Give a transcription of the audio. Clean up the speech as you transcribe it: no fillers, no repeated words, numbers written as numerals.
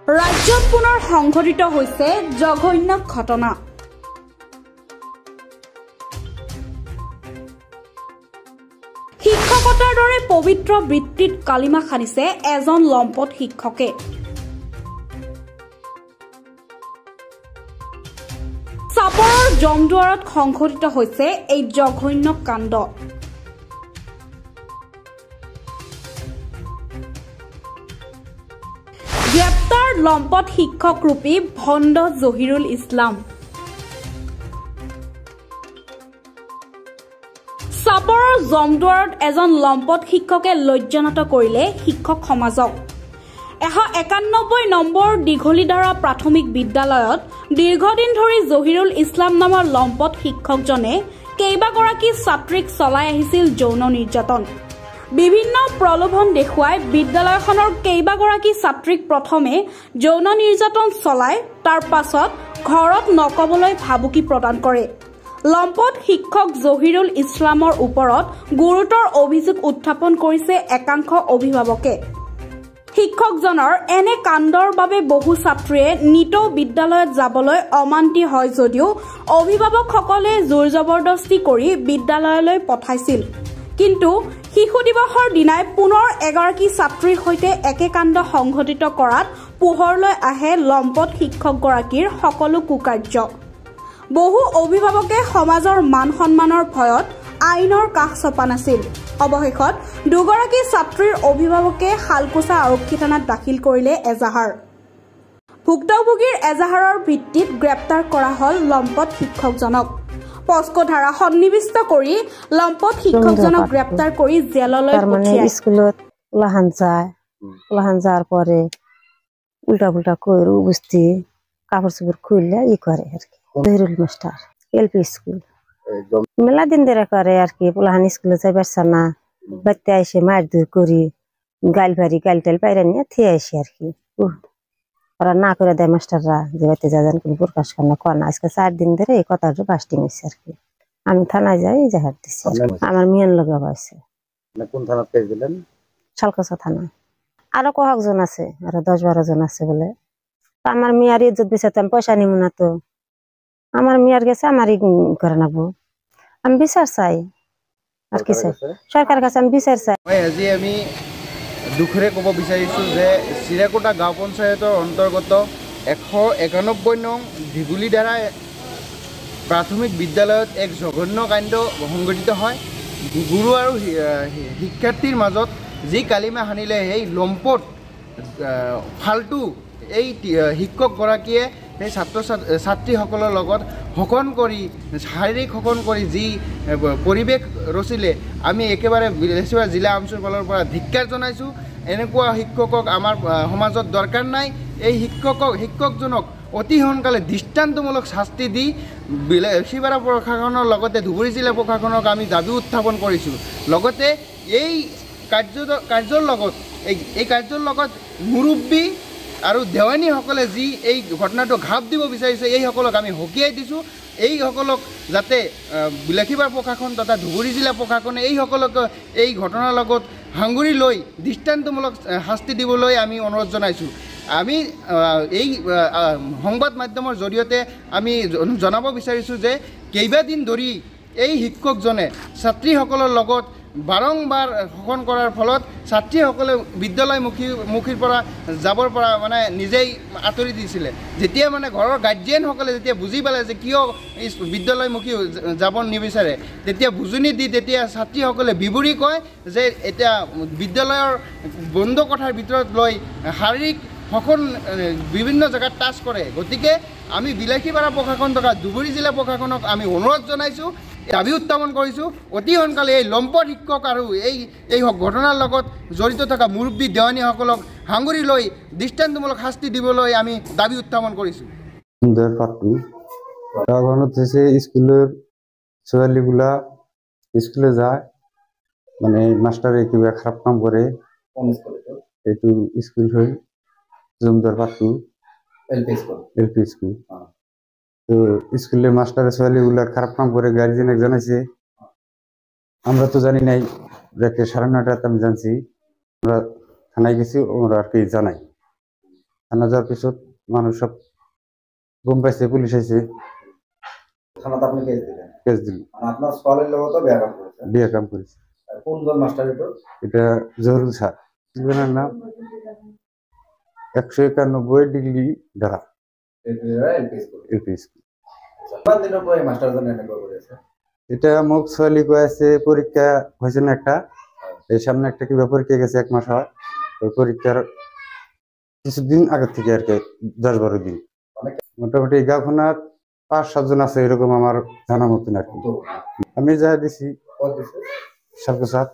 ৰাজ্যত পুনৰ সংঘটিত হৈছে জঘন্য ঘটনা। শিক্ষকতাৰ দৰে পবিত্ৰ বৃত্তিত কালিমা সানিছে এজন লম্পট শিক্ষকে। চাপৰৰ জমদুৱাৰত সংঘটিত হৈছে এই জঘন্য কাণ্ড। গ্ৰেপ্তাৰ লম্পট শিক্ষক ৰূপী ভণ্ড জহিৰুল ইছলাম। চাপৰৰ জমদুৱাৰত এজন লম্পট শিক্ষকে লজ্জানত কৰিলে শিক্ষক সমাজক। 191 নম্বৰ দীঘলীধাৰা প্ৰাথমিক বিদ্যালয়ত দীৰ্ঘদিন ধৰি জহিৰুল ইছলাম নামৰ লম্পট শিক্ষকজনে কেইবাগৰাকী ছাত্ৰীক চলাই আহিছিল যৌন নিৰ্যাতন। বিভিন্ন প্ৰলোভন দেখুৱাই বিদ্যালয়খনৰ কেইবাগৰাকী ছাত্ৰীক প্ৰথমে যৌন নিৰ্যাতন চলাই তাৰ পাছত ঘৰত নকবলৈ ভাবুকি প্ৰদান কৰে। লম্পট শিক্ষক জহিৰুল ইছলামৰ ওপৰত গুৰুতৰ অভিযোগ উত্থাপন কৰিছে একাংশ অভিভাৱকে। শিক্ষকজনৰ এনে কাণ্ডৰ বাবে বহু ছাত্ৰীয়ে নিতৌ বিদ্যালয়ত যাবলৈ অমান্তি হয় যদিও অভিভাৱকসকলে জোৰ জবৰদস্তি কৰি বিদ্যালয়লৈ পঠাইছিল। কিন্তু শিশু দিৱসৰ দিনাই পুনৰ এগৰাকী ছাত্ৰীৰ সৈতে একে কাণ্ড সংঘটিত কৰাত পোহৰলৈ আহে লম্পট শিক্ষকগৰাকীৰ সকলো কুকাৰ্য। বহু অভিভাৱকে সমাজৰ মান সন্মানৰ ভয়ত আইনৰ কাষ চপা নাছিল। অৱশেষত দুগৰাকী ছাত্ৰীৰ অভিভাৱকে শালকুচা আৰক্ষী থানাত দাখিল কৰিলে এজাহাৰ। ভুক্তভোগীৰ এজাহাৰৰ ভিত্তিত গ্ৰেপ্তাৰ কৰা হল লম্পট শিক্ষকজনক। পস্কো ধাৰা সন্নিবিষ্ট কৰি লম্পট শিক্ষকজনক গ্ৰেপ্তাৰ কৰি জেললৈ পঠিয়ায়। স্কুলত উলাহান যাওয়ার পরে উল্টা পুল্টা করে বুঝতে কাপড় চোপড় খুললে করে আর কি। জহিরুল মাস্টার এলপি স্কুল মেলা দিন ধরে করে আর কি। পুলাহান স্কুলে যাই পারছে না, বাড়িতে এসে মারধর করি গাইল টাইল পাইরা নিয়ে থিয়ে আসি আর কি। ওরা না করে দেয় মাস্টাররা, যে বাড়িতে যান কোনো প্রকাশ করে না। আজকে 4 দিন ধরে এই কথাটা বাস্টিং হয়েছে আর কি। আমি থানায় যাই এজাহার দিচ্ছি। আমার মেয়ের লগে হয়েছে। কোন থানা পেয়ে দিলেন? শালকুচা থানা। আরো কয়েকজন আছে, আরো 10-12 জন আছে বলে। আমার মেয়ের ইজ্জত বিচারতে আমি পয়সা নিব না তো। আমার মেয়ের গেছে আমারই করে নেবো। আমি বিচার চাই আর কি চাই, সরকারের কাছে আমি বিচার চাই। আজি আমি দুখৰে ক'ব বিচাৰিছোঁ যে চিৰাকুটা গাঁও পঞ্চায়তৰ অন্তৰ্গত 191 নং দীঘলীধাৰা প্ৰাথমিক বিদ্যালয়ত এক জঘন্য কাণ্ড সংঘটিত হয়। গুৰু আৰু শিক্ষাৰ্থীৰ মাজত যি কালিমা সানিলে সেই লম্পট ফাল্টু এই শিক্ষকগৰাকীয়ে সেই ছাত্ৰীসকলৰ লগত শোষণ কৰি শাৰীৰিক শোষণ কৰি যি পৰিৱেশ ৰচিলে, আমি একেবাৰে বেলেশ্বৰ জিলা অঞ্চলৰ পৰা ধিক্কাৰ জনাইছোঁ। এনেকুৱা শিক্ষকক আমাৰ সমাজত দৰকাৰ নাই। এই শিক্ষকজনক অতি সোনকালে দৃষ্টান্তমূলক শাস্তি দি বেলেশ্বৰ প্ৰশাসনৰ লগতে ধুবুৰী জিলা প্ৰশাসনক আমি দাবী উত্থাপন কৰিছোঁ। লগতে এই কাৰ্যৰ লগত মুৰব্বী আৰু দেৱানীসকলে যি এই ঘটনাটো ঘাপ দিব বিচাৰিছে, এইসকলক আমি সকীয়াই দিছোঁ। এইসকলক যাতে বিলাসীবাৰ প্ৰশাসন তথা ধুবুৰী জিলা প্ৰশাসনে এইসকলক এই ঘটনাৰ লগত সাঙুৰি লৈ দৃষ্টান্তমূলক শাস্তি দিবলৈ আমি অনুৰোধ জনাইছোঁ। আমি এই সংবাদ মাধ্যমৰ জৰিয়তে আমি জনাব বিচাৰিছোঁ যে কেইবাদিন ধৰি এই শিক্ষকজনে ছাত্ৰীসকলৰ লগত বাৰম্বাৰ শোষণ কৰাৰ ফলত ছাত্ৰীসকলে বিদ্যালয়মুখীৰ পৰা যাবৰ পৰা মানে নিজেই আঁতৰি দিছিলে। যেতিয়া মানে ঘৰৰ গাৰ্জিয়ানসকলে যেতিয়া বুজি পালে যে কিয় বিদ্যালয়মুখী যাব নিবিচাৰে, তেতিয়া বুজনি দি তেতিয়া ছাত্ৰীসকলে বিবৰি কয় যে এতিয়া বিদ্যালয়ৰ বন্ধ কোঠাৰ ভিতৰত লৈ শাৰীৰিক শোষণ বিভিন্ন জেগাত টাচ কৰে। গতিকে আমি বিলাসীপাৰা প্ৰশাসন তথা ধুবুৰী জিলা প্ৰশাসনক আমি অনুৰোধ জনাইছোঁ, দাবী উত্থাপন কৰিছোঁ। অতি সোনকালে এই লম্পট শিক্ষক আৰু এই ঘটনাৰ লগত জড়িত থকা মুৰব্বী দেৱানীসকলক সাঙুৰি লৈ দৃষ্টান্তমূলক শাস্তি দিবলৈ আমি দাবী উত্থাপন কৰিছোঁ। স্কুলেৰ ছোৱালীগুলা স্কুলে যায়, মানে মাস্টাৰে কিবা খাৰাপ কাম কৰে, এইটো স্কুল হয় জমদুৱাৰ পাট্টু এলপি স্কুল। তো স্কুলেৰ মাস্টাৰেৰ ছোৱালীগুলা খারাপ কাম করে গার্জিয়ানক জানাইছে। আমরা তো জানি নাই, 9:30 আমি জানছি। আমরা থানায় গেছি, ওরা আর কি জানাই। থানা যাওয়ার পিছত মানুষ সব গম পাইছে, পুলিশ আইছে, থানাতে আপনি কেস দিলেন? কেস দিল। আপনার স্কুলের লোকও তো বিয়া কাম করেছে? বিয়ে কাম করেছে। কোনজন মাস্টার এটা? এটা জহুরুল স্যার। স্কুলের নাম 191 ডিগ্রি ধারা এলপি স্কুল। LP school. কত দিনের পরে মাস্টার জন এনে করেছে? এটা মুখ ছয়ালি কয়েছে, পরীক্ষা হয়েছে না একটা, এই সামনে একটা কিবা পরীক্ষা গেছে 1 মাস হয়, ওই পরীক্ষার কিছুদিন আগে থেকে আর কি 10-12 দিন। মোটামুটি গাঁওখানার 5-7 জন আছে এরকম আমার জানা মতন আর কি। আমি যা দিছি 7